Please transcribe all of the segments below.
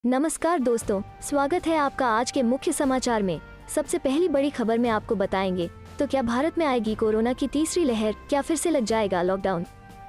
नमस्कार दोस्तों, स्वागत है आपका आज के मुख्य समाचार में। सबसे पहली बड़ी खबर में आपको बताएंगे तो क्या भारत में आएगी कोरोना की तीसरी लहर, क्या फिर से लग जाएगा लॉकडाउन।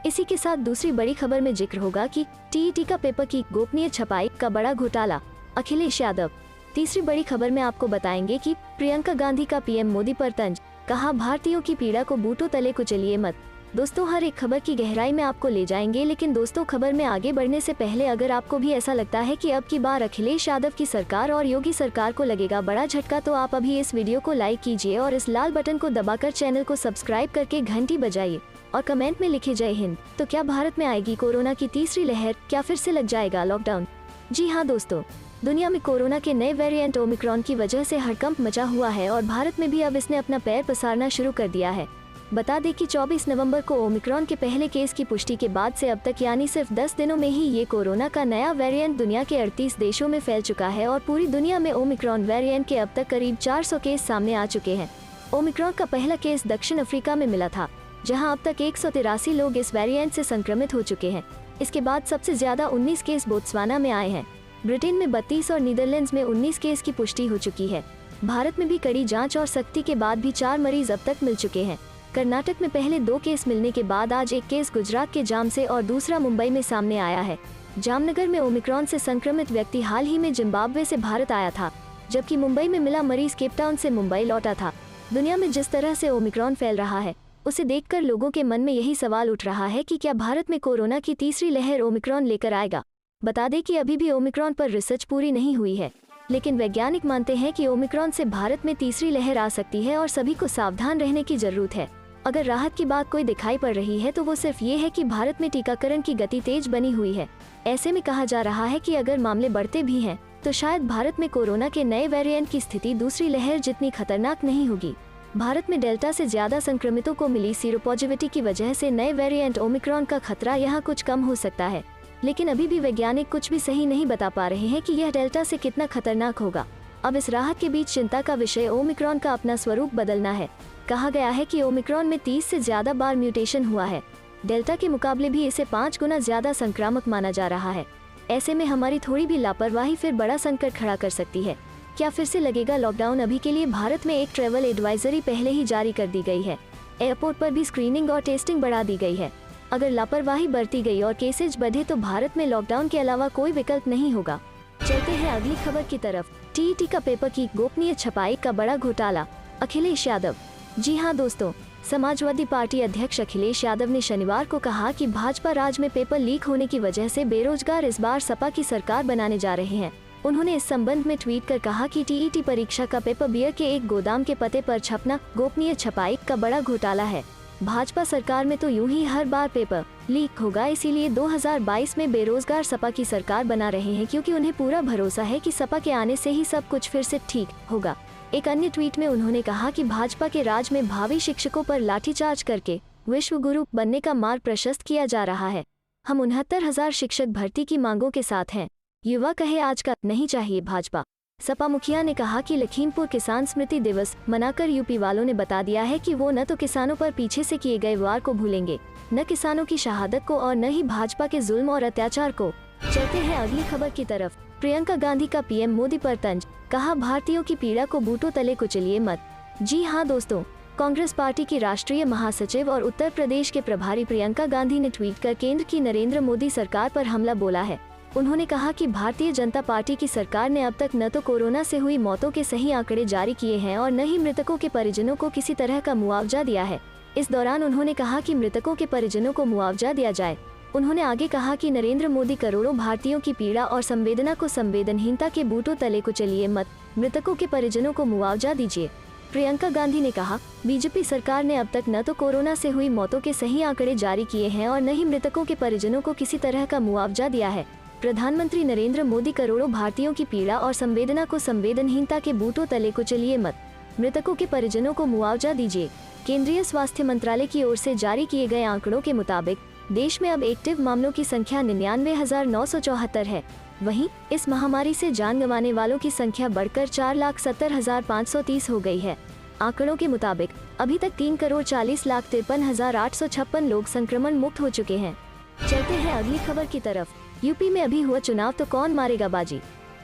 इसी के साथ दूसरी बड़ी खबर में जिक्र होगा कि टीईटी का पेपर की गोपनीय छपाई का बड़ा घोटाला, अखिलेश यादव। तीसरी बड़ी खबर में आपको बताएंगे कि प्रियंका गांधी का पीएम मोदी पर तंज, कहा भारतीयों की पीड़ा को बूटों तले कुचलिए मत। दोस्तों, हर एक खबर की गहराई में आपको ले जाएंगे, लेकिन दोस्तों खबर में आगे बढ़ने से पहले अगर आपको भी ऐसा लगता है कि अब की बार अखिलेश यादव की सरकार और योगी सरकार को लगेगा बड़ा झटका, तो आप अभी इस वीडियो को लाइक कीजिए और इस लाल बटन को दबाकर चैनल को सब्सक्राइब करके घंटी बजाइए और कमेंट में लिखे जय हिंद। तो क्या भारत में आएगी कोरोना की तीसरी लहर, क्या फिर से लग जाएगा लॉकडाउन। जी हाँ दोस्तों, दुनिया में कोरोना के नए वेरिएंट ओमिक्रॉन की वजह से हड़कंप मचा हुआ है और भारत में भी अब इसने अपना पैर पसारना शुरू कर दिया है। बता दें कि 24 नवंबर को ओमिक्रॉन के पहले केस की पुष्टि के बाद से अब तक यानी सिर्फ 10 दिनों में ही ये कोरोना का नया वेरिएंट दुनिया के 38 देशों में फैल चुका है और पूरी दुनिया में ओमिक्रॉन वेरिएंट के अब तक करीब 400 केस सामने आ चुके हैं। ओमिक्रॉन का पहला केस दक्षिण अफ्रीका में मिला था, जहां अब तक 183 लोग इस वेरिएंट से संक्रमित हो चुके हैं। इसके बाद सबसे ज्यादा 19 केस बोत्सवाना में आए हैं। ब्रिटेन में 32 और नीदरलैंड्स में 19 केस की पुष्टि हो चुकी है। भारत में भी कड़ी जाँच और सख्ती के बाद भी 4 मरीज अब तक मिल चुके हैं। कर्नाटक में पहले 2 केस मिलने के बाद आज एक केस गुजरात के जाम से और दूसरा मुंबई में सामने आया है। जामनगर में ओमिक्रॉन से संक्रमित व्यक्ति हाल ही में जिम्बाब्वे से भारत आया था, जबकि मुंबई में मिला मरीज केपटाउन से मुंबई लौटा था। दुनिया में जिस तरह से ओमिक्रॉन फैल रहा है, उसे देखकर लोगों के मन में यही सवाल उठ रहा है कि क्या भारत में कोरोना की तीसरी लहर ओमिक्रॉन लेकर आएगा। बता दें कि अभी भी ओमिक्रॉन पर रिसर्च पूरी नहीं हुई है, लेकिन वैज्ञानिक मानते हैं कि ओमिक्रॉन से भारत में तीसरी लहर आ सकती है और सभी को सावधान रहने की जरूरत है। अगर राहत की बात कोई दिखाई पड़ रही है तो वो सिर्फ ये है कि भारत में टीकाकरण की गति तेज बनी हुई है। ऐसे में कहा जा रहा है कि अगर मामले बढ़ते भी हैं तो शायद भारत में कोरोना के नए वेरिएंट की स्थिति दूसरी लहर जितनी खतरनाक नहीं होगी। भारत में डेल्टा से ज्यादा संक्रमितों को मिली सीरोपॉजिटिविटी की वजह से नए वेरिएंट ओमिक्रॉन का खतरा यहाँ कुछ कम हो सकता है, लेकिन अभी भी वैज्ञानिक कुछ भी सही नहीं बता पा रहे हैं कि यह डेल्टा से कितना खतरनाक होगा। अब इस राहत के बीच चिंता का विषय ओमिक्रॉन का अपना स्वरूप बदलना है। कहा गया है कि ओमिक्रॉन में 30 से ज्यादा बार म्यूटेशन हुआ है। डेल्टा के मुकाबले भी इसे 5 गुना ज्यादा संक्रामक माना जा रहा है। ऐसे में हमारी थोड़ी भी लापरवाही फिर बड़ा संकट खड़ा कर सकती है। क्या फिर से लगेगा लॉकडाउन। अभी के लिए भारत में एक ट्रैवल एडवाइजरी पहले ही जारी कर दी गई है। एयरपोर्ट पर भी स्क्रीनिंग और टेस्टिंग बढ़ा दी गई है। अगर लापरवाही बरती गई और केसेज बढ़े तो भारत में लॉकडाउन के अलावा कोई विकल्प नहीं होगा। चलते हैं अगली खबर की तरफ। टीईटी का पेपर की गोपनीय छपाई का बड़ा घोटाला, अखिलेश यादव। जी हाँ दोस्तों, समाजवादी पार्टी अध्यक्ष अखिलेश यादव ने शनिवार को कहा कि भाजपा राज में पेपर लीक होने की वजह से बेरोजगार इस बार सपा की सरकार बनाने जा रहे हैं। उन्होंने इस संबंध में ट्वीट कर कहा कि टीईटी परीक्षा का पेपर बियर के एक गोदाम के पते पर छपना गोपनीय छपाई का बड़ा घोटाला है। भाजपा सरकार में तो यूं ही हर बार पेपर लीक होगा, इसीलिए 2022 में बेरोजगार सपा की सरकार बना रहे हैं, क्योंकि उन्हें पूरा भरोसा है कि सपा के आने से ही सब कुछ फिर से ठीक होगा। एक अन्य ट्वीट में उन्होंने कहा कि भाजपा के राज में भावी शिक्षकों पर लाठीचार्ज करके विश्व गुरु बनने का मार्ग प्रशस्त किया जा रहा है। हम 69,000 शिक्षक भर्ती की मांगों के साथ हैं। युवा कहे आज का नहीं चाहिए भाजपा। सपा मुखिया ने कहा कि लखीमपुर किसान स्मृति दिवस मनाकर यूपी वालों ने बता दिया है कि वो न तो किसानों पर पीछे से किए गए वार को भूलेंगे, न किसानों की शहादत को और न ही भाजपा के जुल्म और अत्याचार को। चलते हैं अगली खबर की तरफ। प्रियंका गांधी का पीएम मोदी पर तंज, कहा भारतीयों की पीड़ा को बूटों तले कुचलिए मत। जी हाँ दोस्तों, कांग्रेस पार्टी की राष्ट्रीय महासचिव और उत्तर प्रदेश के प्रभारी प्रियंका गांधी ने ट्वीट कर केंद्र की नरेंद्र मोदी सरकार पर हमला बोला है। उन्होंने कहा कि भारतीय जनता पार्टी की सरकार ने अब तक न तो कोरोना से हुई मौतों के सही आंकड़े जारी किए हैं और न ही मृतकों के परिजनों को किसी तरह का मुआवजा दिया है। इस दौरान उन्होंने कहा कि मृतकों के परिजनों को मुआवजा दिया जाए। उन्होंने आगे कहा कि नरेंद्र मोदी करोड़ों भारतीयों की पीड़ा और संवेदना को संवेदनहीनता के बूटों तले कुचलिए मत, मृतकों के परिजनों को मुआवजा दीजिए। प्रियंका गांधी ने कहा, बीजेपी सरकार ने अब तक न तो कोरोना से हुई मौतों के सही आंकड़े जारी किए हैं और न ही मृतकों के परिजनों को किसी तरह का मुआवजा दिया है। प्रधानमंत्री नरेंद्र मोदी करोड़ों भारतीयों की पीड़ा और संवेदना को संवेदनहीनता के बूटों तले कुचलिए मत, मृतकों के परिजनों को मुआवजा दीजिए। केंद्रीय स्वास्थ्य मंत्रालय की ओर से जारी किए गए आंकड़ों के मुताबिक देश में अब एक्टिव मामलों की संख्या 99,974 है। वहीं इस महामारी से जान गंवाने वालों की संख्या बढ़कर 4,70,530 हो गई है। आंकड़ों के मुताबिक अभी तक 3,40,53,856 लोग संक्रमण मुक्त हो चुके हैं। चलते हैं अगली खबर की तरफ। यूपी में अभी हुआ चुनाव तो कौन मारेगा बाजी।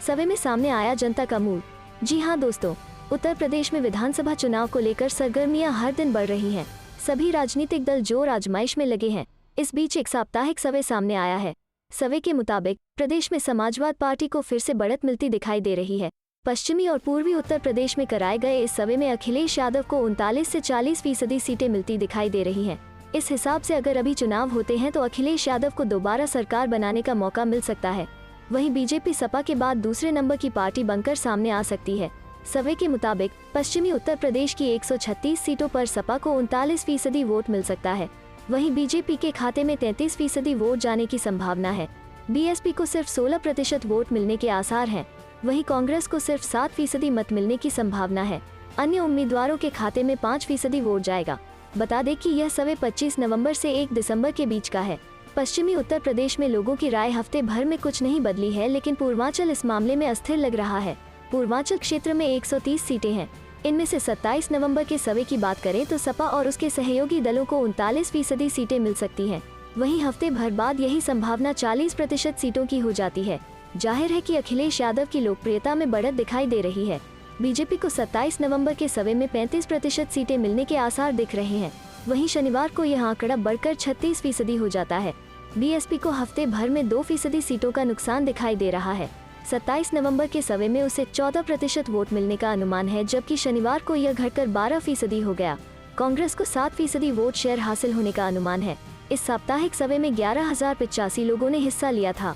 सवे में सामने आया जनता का मूड। जी हाँ दोस्तों, उत्तर प्रदेश में विधानसभा चुनाव को लेकर सरगर्मियां हर दिन बढ़ रही हैं। सभी राजनीतिक दल जोर आजमाइश में लगे हैं। इस बीच एक साप्ताहिक सर्वे सामने आया है। सर्वे के मुताबिक प्रदेश में समाजवाद पार्टी को फिर से बढ़त मिलती दिखाई दे रही है। पश्चिमी और पूर्वी उत्तर प्रदेश में कराए गए इस सर्वे में अखिलेश यादव को 39 से 40% सीटें मिलती दिखाई दे रही हैं। इस हिसाब से अगर अभी चुनाव होते हैं तो अखिलेश यादव को दोबारा सरकार बनाने का मौका मिल सकता है। वहीं बीजेपी सपा के बाद दूसरे नंबर की पार्टी बनकर सामने आ सकती है। सर्वे के मुताबिक पश्चिमी उत्तर प्रदेश की 136 सीटों पर सपा को 39% वोट मिल सकता है। वहीं बीजेपी के खाते में 33% वोट जाने की संभावना है। बीएसपी को सिर्फ 16% वोट मिलने के आसार हैं। वहीं कांग्रेस को सिर्फ 7% मत मिलने की संभावना है। अन्य उम्मीदवारों के खाते में 5% वोट जाएगा। बता दें कि यह सर्वे 25 नवंबर से 1 दिसंबर के बीच का है। पश्चिमी उत्तर प्रदेश में लोगों की राय हफ्ते भर में कुछ नहीं बदली है, लेकिन पूर्वांचल इस मामले में अस्थिर लग रहा है। पूर्वांचल क्षेत्र में 130 सीटें हैं। इनमें से 27 नवंबर के सर्वे की बात करें तो सपा और उसके सहयोगी दलों को 39% सीटें मिल सकती हैं। वहीं हफ्ते भर बाद यही संभावना 40% सीटों की हो जाती है। जाहिर है कि अखिलेश यादव की लोकप्रियता में बढ़त दिखाई दे रही है। बीजेपी को 27 नवंबर के सर्वे में 35% सीटें मिलने के आसार दिख रहे हैं। वहीं शनिवार को यह आंकड़ा बढ़कर 36% हो जाता है। बीएसपी को हफ्ते भर में 2% सीटों का नुकसान दिखाई दे रहा है। 27 नवंबर के सर्वे में उसे 14% वोट मिलने का अनुमान है, जबकि शनिवार को यह घटकर 12% हो गया। कांग्रेस को 7% वोट शेयर हासिल होने का अनुमान है। इस साप्ताहिक सर्वे में 11,085 लोगों ने हिस्सा लिया था।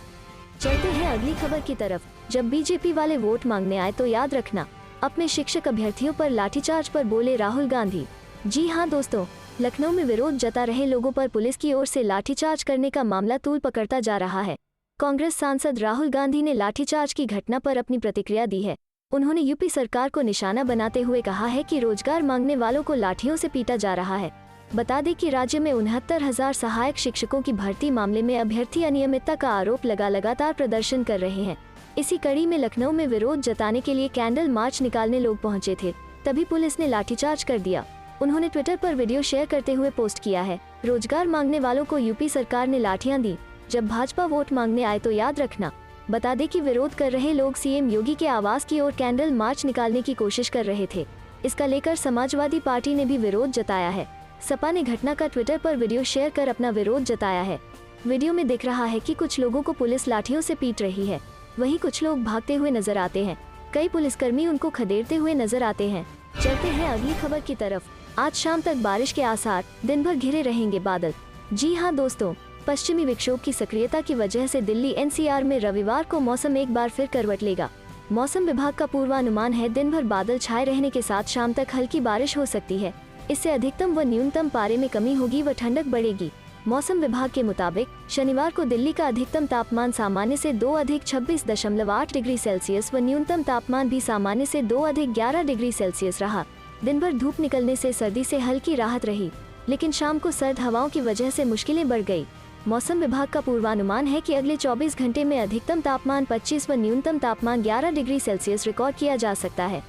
चलते हैं अगली खबर की तरफ। जब बीजेपी वाले वोट मांगने आए तो याद रखना, अपने शिक्षक अभ्यर्थियों पर लाठीचार्ज पर बोले राहुल गांधी। जी हाँ दोस्तों, लखनऊ में विरोध जता रहे लोगों पर पुलिस की ओर से लाठीचार्ज करने का मामला तूल पकड़ता जा रहा है। कांग्रेस सांसद राहुल गांधी ने लाठीचार्ज की घटना पर अपनी प्रतिक्रिया दी है। उन्होंने यूपी सरकार को निशाना बनाते हुए कहा है कि रोजगार मांगने वालों को लाठियों से पीटा जा रहा है। बता दें कि राज्य में 69,000 सहायक शिक्षकों की भर्ती मामले में अभ्यर्थी अनियमितता का आरोप लगातार प्रदर्शन कर रहे हैं। इसी कड़ी में लखनऊ में विरोध जताने के लिए कैंडल मार्च निकालने लोग पहुंचे थे, तभी पुलिस ने लाठीचार्ज कर दिया। उन्होंने ट्विटर पर वीडियो शेयर करते हुए पोस्ट किया है, रोजगार मांगने वालों को यूपी सरकार ने लाठियां दी। जब भाजपा वोट मांगने आए तो याद रखना। बता दें कि विरोध कर रहे लोग सीएम योगी के आवास की ओर कैंडल मार्च निकालने की कोशिश कर रहे थे। इसका लेकर समाजवादी पार्टी ने भी विरोध जताया है। सपा ने घटना का ट्विटर पर वीडियो शेयर कर अपना विरोध जताया है। वीडियो में दिख रहा है कि कुछ लोगों को पुलिस लाठियों से पीट रही है, वहीं कुछ लोग भागते हुए नजर आते हैं। कई पुलिसकर्मी उनको खदेड़ते हुए नजर आते हैं। चलते हैं अगली खबर की तरफ। आज शाम तक बारिश के आसार, दिन भर घिरे रहेंगे बादल। जी हाँ दोस्तों, पश्चिमी विक्षोभ की सक्रियता की वजह से दिल्ली एनसीआर में रविवार को मौसम एक बार फिर करवट लेगा। मौसम विभाग का पूर्वानुमान है, दिन भर बादल छाए रहने के साथ शाम तक हल्की बारिश हो सकती है। इससे अधिकतम व न्यूनतम पारे में कमी होगी व ठंडक बढ़ेगी। मौसम विभाग के मुताबिक शनिवार को दिल्ली का अधिकतम तापमान सामान्य से 2 अधिक 26.8 डिग्री सेल्सियस व न्यूनतम तापमान भी सामान्य से 2 अधिक 11 डिग्री सेल्सियस रहा। दिन भर धूप निकलने से सर्दी से हल्की राहत रही, लेकिन शाम को सर्द हवाओं की वजह से मुश्किलें बढ़ गई। मौसम विभाग का पूर्वानुमान है कि अगले 24 घंटे में अधिकतम तापमान 25 व न्यूनतम तापमान 11 डिग्री सेल्सियस रिकॉर्ड किया जा सकता है।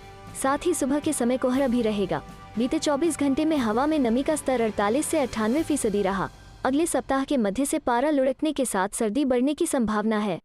साथ ही सुबह के समय कोहरा भी रहेगा। बीते 24 घंटे में हवा में नमी का स्तर 48 से 98% रहा। अगले सप्ताह के मध्य से पारा लुढ़कने के साथ सर्दी बढ़ने की संभावना है।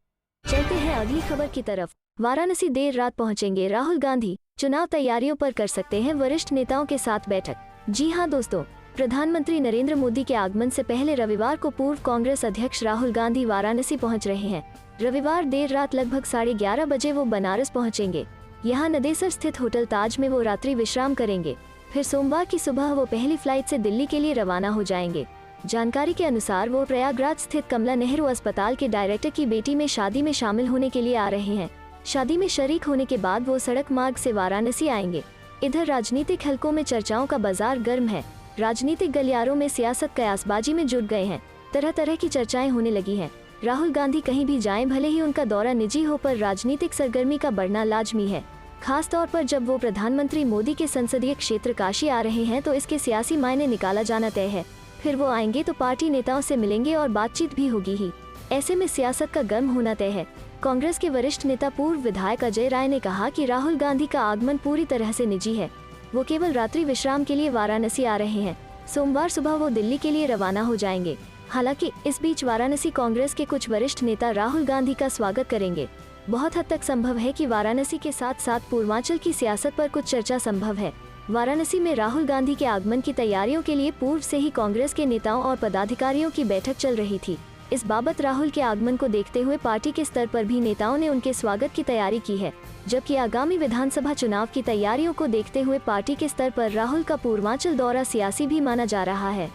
चलते हैं अगली खबर की तरफ। वाराणसी देर रात पहुंचेंगे राहुल गांधी, चुनाव तैयारियों पर कर सकते हैं वरिष्ठ नेताओं के साथ बैठक। जी हाँ दोस्तों, प्रधानमंत्री नरेंद्र मोदी के आगमन से पहले रविवार को पूर्व कांग्रेस अध्यक्ष राहुल गांधी वाराणसी पहुंच रहे हैं। रविवार देर रात लगभग 11:30 बजे वो बनारस पहुंचेंगे। यहाँ नदेसर स्थित होटल ताज में वो रात्रि विश्राम करेंगे। फिर सोमवार की सुबह वो पहली फ्लाइट से दिल्ली के लिए रवाना हो जाएंगे। जानकारी के अनुसार वो प्रयागराज स्थित कमला नेहरू अस्पताल के डायरेक्टर की बेटी में शादी में शामिल होने के लिए आ रहे हैं। शादी में शरीक होने के बाद वो सड़क मार्ग से वाराणसी आएंगे। इधर राजनीतिक हलकों में चर्चाओं का बाजार गर्म है। राजनीतिक गलियारों में सियासत कयासबाजी में जुट गए हैं। तरह तरह की चर्चाएं होने लगी हैं। राहुल गांधी कहीं भी जाएं, भले ही उनका दौरा निजी हो, पर राजनीतिक सरगर्मी का बढ़ना लाजमी है। खास तौर पर जब वो प्रधानमंत्री मोदी के संसदीय क्षेत्र काशी आ रहे हैं तो इसके सियासी मायने निकाला जाना तय है। फिर वो आएंगे तो पार्टी नेताओं से मिलेंगे और बातचीत भी होगी ही। ऐसे में सियासत का गर्म होना तय है। कांग्रेस के वरिष्ठ नेता पूर्व विधायक अजय राय ने कहा कि राहुल गांधी का आगमन पूरी तरह से निजी है। वो केवल रात्रि विश्राम के लिए वाराणसी आ रहे हैं। सोमवार सुबह वो दिल्ली के लिए रवाना हो जाएंगे। हालांकि इस बीच वाराणसी कांग्रेस के कुछ वरिष्ठ नेता राहुल गांधी का स्वागत करेंगे। बहुत हद तक संभव है कि वाराणसी के साथ साथ पूर्वांचल की सियासत पर कुछ चर्चा संभव है। वाराणसी में राहुल गांधी के आगमन की तैयारियों के लिए पूर्व से ही कांग्रेस के नेताओं और पदाधिकारियों की बैठक चल रही थी। इस बाबत राहुल के आगमन को देखते हुए पार्टी के स्तर पर भी नेताओं ने उनके स्वागत की तैयारी की है, जबकि आगामी विधानसभा चुनाव की तैयारियों को देखते हुए पार्टी के स्तर पर राहुल का पूर्वांचल दौरा सियासी भी माना जा रहा है।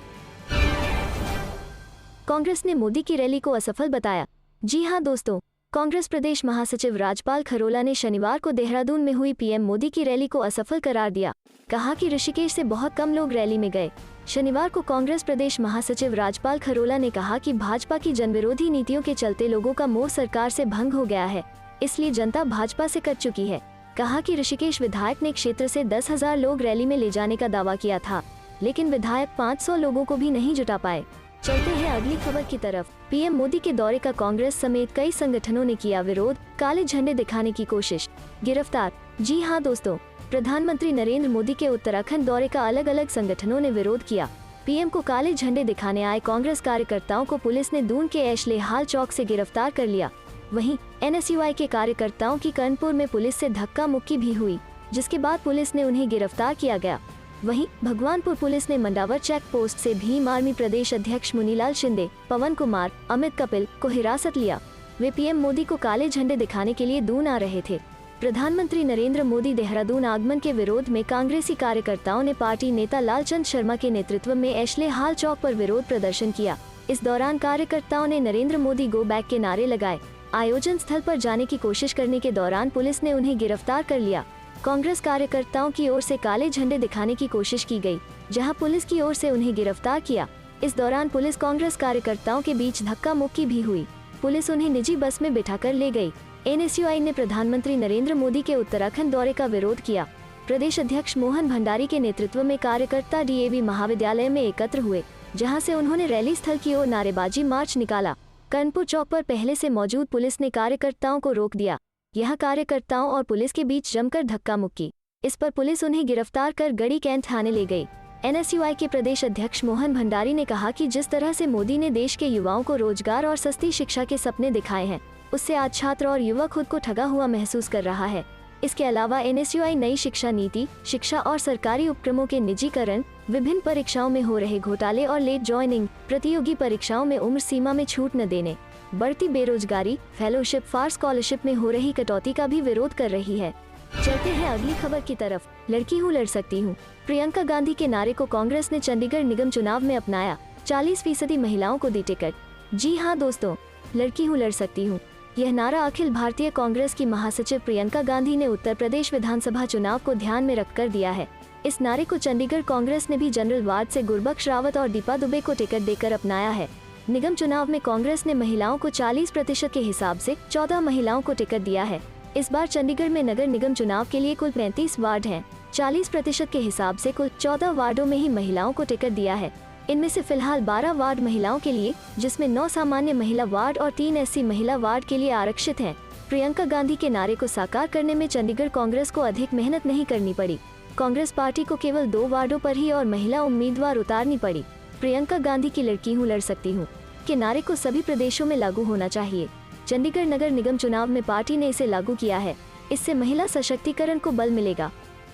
कांग्रेस ने मोदी की रैली को असफल बताया। जी हां दोस्तों, कांग्रेस प्रदेश महासचिव राजपाल खरोला ने शनिवार को देहरादून में हुई पीएम मोदी की रैली को असफल करार दिया। कहा कि ऋषिकेश से बहुत कम लोग रैली में गए। शनिवार को कांग्रेस प्रदेश महासचिव राजपाल खरोला ने कहा कि भाजपा की जनविरोधी नीतियों के चलते लोगों का मोह सरकार से भंग हो गया है, इसलिए जनता भाजपा से कट चुकी है। कहा कि ऋषिकेश विधायक ने क्षेत्र से 10,000 लोग रैली में ले जाने का दावा किया था, लेकिन विधायक 500 लोगों को भी नहीं जुटा पाए। चलते हैं अगली खबर की तरफ। पीएम मोदी के दौरे का कांग्रेस समेत कई संगठनों ने किया विरोध, काले झंडे दिखाने की कोशिश, गिरफ्तार। जी हां दोस्तों, प्रधानमंत्री नरेंद्र मोदी के उत्तराखंड दौरे का अलग अलग संगठनों ने विरोध किया। पीएम को काले झंडे दिखाने आए कांग्रेस कार्यकर्ताओं को पुलिस ने दून के एशले हाल चौक से गिरफ्तार कर लिया। वहीं एनएसयूआई के कार्यकर्ताओं की कर्णपुर में पुलिस से धक्का मुक्की भी हुई, जिसके बाद पुलिस ने उन्हें गिरफ्तार किया गया। वहीं भगवानपुर पुलिस ने मंडावर चेक पोस्ट से भीम आर्मी प्रदेश अध्यक्ष मुनीलाल शिंदे, पवन कुमार, अमित कपिल को हिरासत लिया। वे पीएम मोदी को काले झंडे दिखाने के लिए दून आ रहे थे। प्रधानमंत्री नरेंद्र मोदी देहरादून आगमन के विरोध में कांग्रेसी कार्यकर्ताओं ने पार्टी नेता लालचंद शर्मा के नेतृत्व में एशले हाल चौक पर विरोध प्रदर्शन किया। इस दौरान कार्यकर्ताओं ने नरेंद्र मोदी गो बैक के नारे लगाए। आयोजन स्थल पर जाने की कोशिश करने के दौरान पुलिस ने उन्हें गिरफ्तार कर लिया। कांग्रेस कार्यकर्ताओं की ओर से काले झंडे दिखाने की कोशिश की गई, जहां पुलिस की ओर से उन्हें गिरफ्तार किया। इस दौरान पुलिस कांग्रेस कार्यकर्ताओं के बीच धक्का मुक्की भी हुई। पुलिस उन्हें निजी बस में बिठाकर ले गई। एनएसयूआई ने प्रधानमंत्री नरेंद्र मोदी के उत्तराखंड दौरे का विरोध किया। प्रदेश अध्यक्ष मोहन भंडारी के नेतृत्व में कार्यकर्ता डीएवी महाविद्यालय में एकत्र हुए, जहाँ से उन्होंने रैली स्थल की ओर नारेबाजी मार्च निकाला। कर्णपुर चौक पर पहले से मौजूद पुलिस ने कार्यकर्ताओं को रोक दिया। यह कार्यकर्ताओं और पुलिस के बीच जमकर धक्का मुक्की। इस पर पुलिस उन्हें गिरफ्तार कर गढ़ी कैंट थाने ले गई। एनएसयूआई के प्रदेश अध्यक्ष मोहन भंडारी ने कहा कि जिस तरह से मोदी ने देश के युवाओं को रोजगार और सस्ती शिक्षा के सपने दिखाए हैं, उससे आज छात्र और युवा खुद को ठगा हुआ महसूस कर रहा है। इसके अलावा एनएसयूआई नई शिक्षा नीति, शिक्षा और सरकारी उपक्रमों के निजीकरण, विभिन्न परीक्षाओं में हो रहे घोटाले और लेट ज्वाइनिंग, प्रतियोगी परीक्षाओं में उम्र सीमा में छूट न देने, बढ़ती बेरोजगारी, फेलोशिप फॉर स्कॉलरशिप में हो रही कटौती का भी विरोध कर रही है। चलते हैं अगली खबर की तरफ। लड़की हूँ लड़ सकती हूँ, प्रियंका गांधी के नारे को कांग्रेस ने चंडीगढ़ निगम चुनाव में अपनाया। 40% महिलाओं को दी टिकट। जी हाँ दोस्तों, लड़की हूँ लड़ सकती हूँ, यह नारा अखिल भारतीय कांग्रेस की महासचिव प्रियंका गांधी ने उत्तर प्रदेश विधानसभा चुनाव को ध्यान में रखकर दिया है। इस नारे को चंडीगढ़ कांग्रेस ने भी जनरल वार्ड से गुरबख्श रावत और दीपा दुबे को टिकट देकर अपनाया है। निगम चुनाव में कांग्रेस ने महिलाओं को 40% के हिसाब से 14 महिलाओं को टिकट दिया है। इस बार चंडीगढ़ में नगर निगम चुनाव के लिए कुल 35 वार्ड हैं। 40% के हिसाब से कुल 14 वार्डों में ही महिलाओं को टिकट दिया है। इनमें से फिलहाल 12 वार्ड महिलाओं के लिए, जिसमें 9 सामान्य महिला वार्ड और 3 एससी महिला वार्ड के लिए आरक्षित हैं। प्रियंका गांधी के नारे को साकार करने में चंडीगढ़ कांग्रेस को अधिक मेहनत नहीं करनी पड़ी। कांग्रेस पार्टी को केवल 2 वार्डों पर ही और महिला उम्मीदवार उतारनी पड़ी। प्रियंका गांधी की लड़की हूँ लड़ सकती हूँ के नारे को सभी प्रदेशों में लागू होना चाहिए। चंडीगढ़ नगर निगम चुनाव में पार्टी ने इसे लागू किया है। इससे महिला सशक्तिकरण को बल मिलेगा।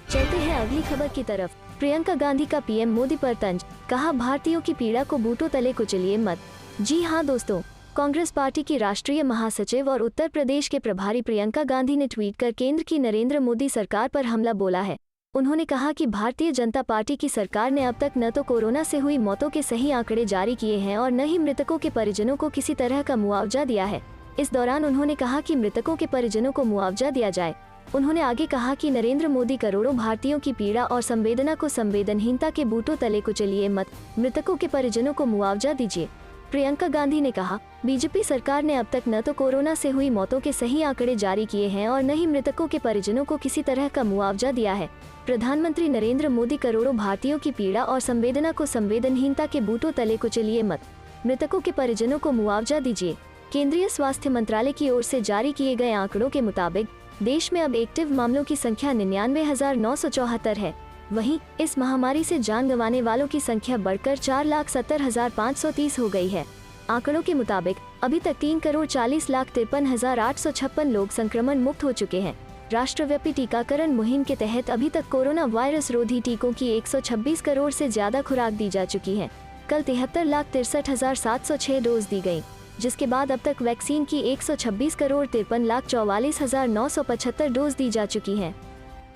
चलते हैं अगली खबर की तरफ। प्रियंका गांधी का पीएम मोदी पर तंज, कहा भारतीयों की पीड़ा को बूटों तले कुचलिए मत। जी हाँ दोस्तों, कांग्रेस पार्टी की राष्ट्रीय महासचिव और उत्तर प्रदेश के प्रभारी प्रियंका गांधी ने ट्वीट कर केंद्र की नरेंद्र मोदी सरकार पर हमला बोला है। उन्होंने कहा कि भारतीय जनता पार्टी की सरकार ने अब तक न तो कोरोना से हुई मौतों के सही आंकड़े जारी किए हैं और न ही मृतकों के परिजनों को किसी तरह का मुआवजा दिया है। इस दौरान उन्होंने कहा कि मृतकों के परिजनों को मुआवजा दिया जाए। उन्होंने आगे कहा कि नरेंद्र मोदी करोड़ों भारतीयों की पीड़ा और संवेदना को संवेदनहीनता के बूटों तले कुचलिए मत, मृतकों के परिजनों को मुआवजा दीजिए। प्रियंका गांधी ने कहा, बीजेपी सरकार ने अब तक न तो कोरोना से हुई मौतों के सही आंकड़े जारी किए हैं और न ही मृतकों के परिजनों को किसी तरह का मुआवजा दिया है। प्रधानमंत्री नरेंद्र मोदी करोड़ों भारतीयों की पीड़ा और संवेदना को संवेदनहीनता के बूटों तले कुचलिए मत, मृतकों के परिजनों को मुआवजा दीजिए। केंद्रीय स्वास्थ्य मंत्रालय की ओर से जारी किए गए आंकड़ों के मुताबिक देश में अब एक्टिव मामलों की संख्या 99,974 है। वहीं इस महामारी से जान गंवाने वालों की संख्या बढ़कर 4,70,530 हो गई है। आंकड़ों के मुताबिक अभी तक 3,40,53,856 लोग संक्रमण मुक्त हो चुके हैं। राष्ट्रव्यापी टीकाकरण मुहिम के तहत अभी तक कोरोना वायरस रोधी टीकों की 126 करोड़ से ज्यादा खुराक दी जा चुकी है। कल 73,63,706 डोज दी गई, जिसके बाद अब तक वैक्सीन की 126,53,44,975 डोज दी जा चुकी हैं।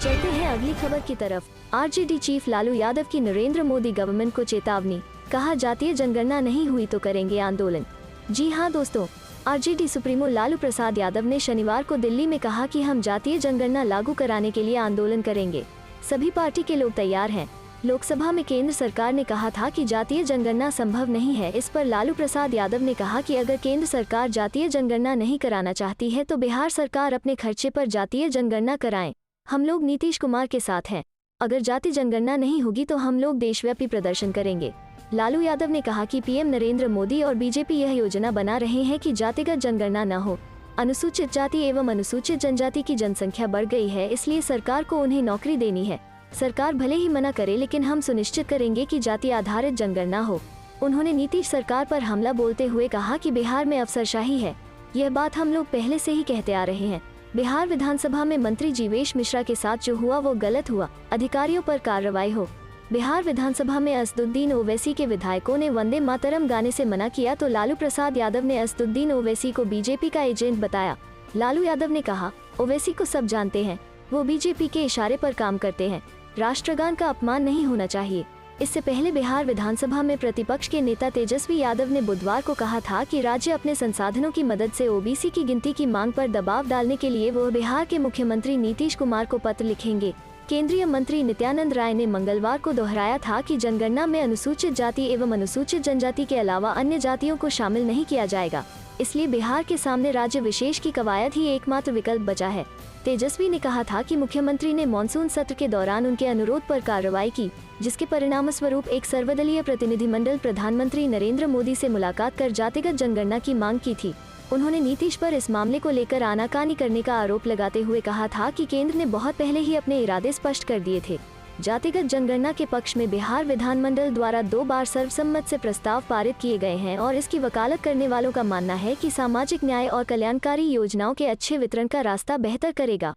चलते हैं अगली खबर की तरफ। आरजेडी चीफ लालू यादव की नरेंद्र मोदी गवर्नमेंट को चेतावनी, कहा जातीय जनगणना नहीं हुई तो करेंगे आंदोलन। जी हां दोस्तों, आरजेडी सुप्रीमो लालू प्रसाद यादव ने शनिवार को दिल्ली में कहा कि हम जातीय जनगणना लागू कराने के लिए आंदोलन करेंगे। सभी पार्टी के लोग तैयार हैं। लोकसभा में केंद्र सरकार ने कहा था कि जातीय जनगणना संभव नहीं है। इस पर लालू प्रसाद यादव ने कहा कि अगर केंद्र सरकार जातीय जनगणना नहीं कराना चाहती है तो बिहार सरकार अपने खर्चे पर जातीय जनगणना कराएं। हम लोग नीतीश कुमार के साथ हैं। अगर जाति जनगणना नहीं होगी तो हम लोग देशव्यापी प्रदर्शन करेंगे। लालू यादव ने कहा कि पीएम नरेंद्र मोदी और बीजेपी यह योजना बना रहे हैं कि जातिगत जनगणना न हो। अनुसूचित जाति एवं अनुसूचित जनजाति की जनसंख्या बढ़ गई है, इसलिए सरकार को उन्हें नौकरी देनी है। सरकार भले ही मना करे, लेकिन हम सुनिश्चित करेंगे कि जाति आधारित जनगणना हो। उन्होंने नीतीश सरकार पर हमला बोलते हुए कहा कि बिहार में अफसरशाही है। यह बात हम लोग पहले से ही कहते आ रहे हैं। बिहार विधानसभा में मंत्री जीवेश मिश्रा के साथ जो हुआ वो गलत हुआ, अधिकारियों पर कार्रवाई हो। बिहार विधानसभा में असदुद्दीन ओवैसी के विधायकों ने वंदे मातरम गाने से मना किया तो लालू प्रसाद यादव ने असदुद्दीन ओवैसी को बीजेपी का एजेंट बताया। लालू यादव ने कहा, ओवैसी को सब जानते हैं, वो बीजेपी के इशारे पर काम करते हैं। राष्ट्रगान का अपमान नहीं होना चाहिए। इससे पहले बिहार विधानसभा में प्रतिपक्ष के नेता तेजस्वी यादव ने बुधवार को कहा था कि राज्य अपने संसाधनों की मदद से ओबीसी की गिनती की मांग पर दबाव डालने के लिए वह बिहार के मुख्यमंत्री नीतीश कुमार को पत्र लिखेंगे। केंद्रीय मंत्री नित्यानंद राय ने मंगलवार को दोहराया था कि जनगणना में अनुसूचित जाति एवं अनुसूचित जनजाति के अलावा अन्य जातियों को शामिल नहीं किया जाएगा, इसलिए बिहार के सामने राज्य विशेष की कवायद ही एकमात्र विकल्प बचा है। तेजस्वी ने कहा था कि मुख्यमंत्री ने मानसून सत्र के दौरान उनके अनुरोध पर कार्रवाई की, जिसके परिणामस्वरूप एक सर्वदलीय प्रतिनिधिमंडल प्रधानमंत्री नरेंद्र मोदी से मुलाकात कर जातिगत जनगणना की मांग की थी। उन्होंने नीतीश पर इस मामले को लेकर आनाकानी करने का आरोप लगाते हुए कहा था कि केंद्र ने बहुत पहले ही अपने इरादे स्पष्ट कर दिए थे। जातिगत जनगणना के पक्ष में बिहार विधानमंडल द्वारा 2 बार सर्वसम्मत से प्रस्ताव पारित किए गए हैं और इसकी वकालत करने वालों का मानना है कि सामाजिक न्याय और कल्याणकारी योजनाओं के अच्छे वितरण का रास्ता बेहतर करेगा।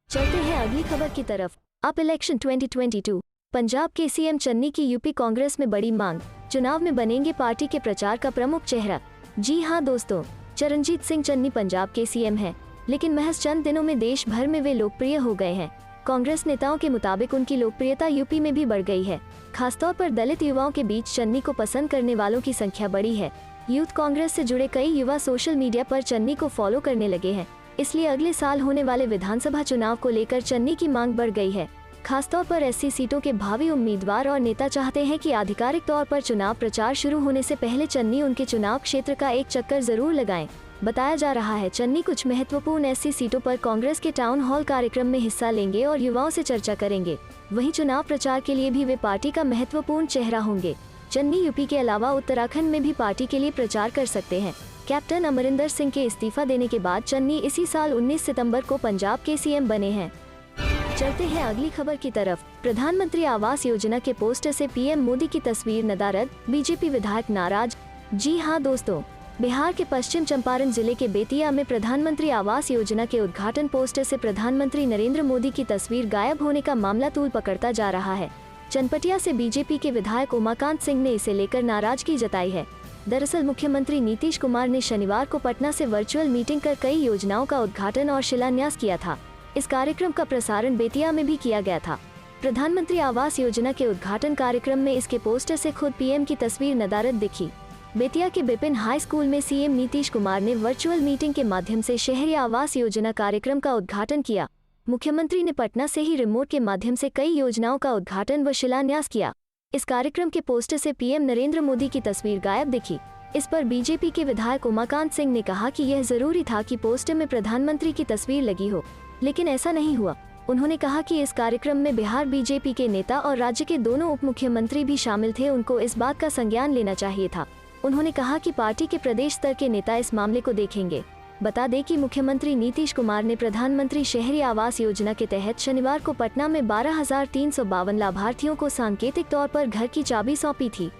चलते हैं अगली खबर की तरफ। अप इलेक्शन 2022, पंजाब के सीएम चन्नी की यूपी कांग्रेस में बड़ी मांग, चुनाव में बनेंगे पार्टी के प्रचार का प्रमुख चेहरा। जी हाँ दोस्तों, चरणजीत सिंह चन्नी पंजाब के सीएम हैं, लेकिन महज चंद दिनों में देश भर में वे लोकप्रिय हो गए हैं। कांग्रेस नेताओं के मुताबिक उनकी लोकप्रियता यूपी में भी बढ़ गई है। खासतौर पर दलित युवाओं के बीच चन्नी को पसंद करने वालों की संख्या बढ़ी है। यूथ कांग्रेस से जुड़े कई युवा सोशल मीडिया पर चन्नी को फॉलो करने लगे हैं, इसलिए अगले साल होने वाले विधानसभा चुनाव को लेकर चन्नी की मांग बढ़ गई है। खासतौर पर एससी सीटों के भावी उम्मीदवार और नेता चाहते हैं कि आधिकारिक तौर पर चुनाव प्रचार शुरू होने से पहले चन्नी उनके चुनाव क्षेत्र का एक चक्कर जरूर लगाएं। बताया जा रहा है चन्नी कुछ महत्वपूर्ण एससी सीटों पर कांग्रेस के टाउन हॉल कार्यक्रम में हिस्सा लेंगे और युवाओं से चर्चा करेंगे। वहीं चुनाव प्रचार के लिए भी वे पार्टी का महत्वपूर्ण चेहरा होंगे। चन्नी यूपी के अलावा उत्तराखंड में भी पार्टी के लिए प्रचार कर सकते हैं। कैप्टन अमरिंदर सिंह के इस्तीफा देने के बाद चन्नी इसी साल 19 सितंबर को पंजाब के सीएम बने हैं। चलते हैं अगली खबर की तरफ। प्रधानमंत्री आवास योजना के पोस्टर से पीएम मोदी की तस्वीर नदारद, बीजेपी विधायक नाराज। जी हाँ दोस्तों, बिहार के पश्चिम चंपारण जिले के बेतिया में प्रधानमंत्री आवास योजना के उद्घाटन पोस्टर से प्रधानमंत्री नरेंद्र मोदी की तस्वीर गायब होने का मामला तूल पकड़ता जा रहा है। चनपटिया से बीजेपी के विधायक उमाकांत सिंह ने इसे लेकर नाराजगी जताई है। दरअसल मुख्यमंत्री नीतीश कुमार ने शनिवार को पटना से वर्चुअल मीटिंग कर कई योजनाओं का उद्घाटन और शिलान्यास किया था। इस कार्यक्रम का प्रसारण बेतिया में भी किया गया था। प्रधानमंत्री आवास योजना के उद्घाटन कार्यक्रम में इसके पोस्टर से खुद पीएम की तस्वीर नदारद दिखी। बेतिया के बिपिन हाई स्कूल में सीएम नीतीश कुमार ने वर्चुअल मीटिंग के माध्यम से शहरी आवास योजना कार्यक्रम का उद्घाटन किया। मुख्यमंत्री ने पटना से ही रिमोट के माध्यम से कई योजनाओं का उद्घाटन व शिलान्यास किया। इस कार्यक्रम के पोस्टर से पीएम नरेंद्र मोदी की तस्वीर गायब दिखी। इस पर बीजेपी के विधायक उमाकांत सिंह ने कहा कि यह जरूरी था कि पोस्टर में प्रधानमंत्री की तस्वीर लगी हो, लेकिन ऐसा नहीं हुआ। उन्होंने कहा कि इस कार्यक्रम में बिहार बीजेपी के नेता और राज्य के दोनों उप मुख्यमंत्री भी शामिल थे, उनको इस बात का संज्ञान लेना चाहिए था। उन्होंने कहा कि पार्टी के प्रदेश स्तर के नेता इस मामले को देखेंगे। बता दें कि मुख्यमंत्री नीतीश कुमार ने प्रधानमंत्री शहरी आवास योजना के तहत शनिवार को पटना में 12,352 लाभार्थियों को सांकेतिक तौर पर घर की चाबी सौंपी थी।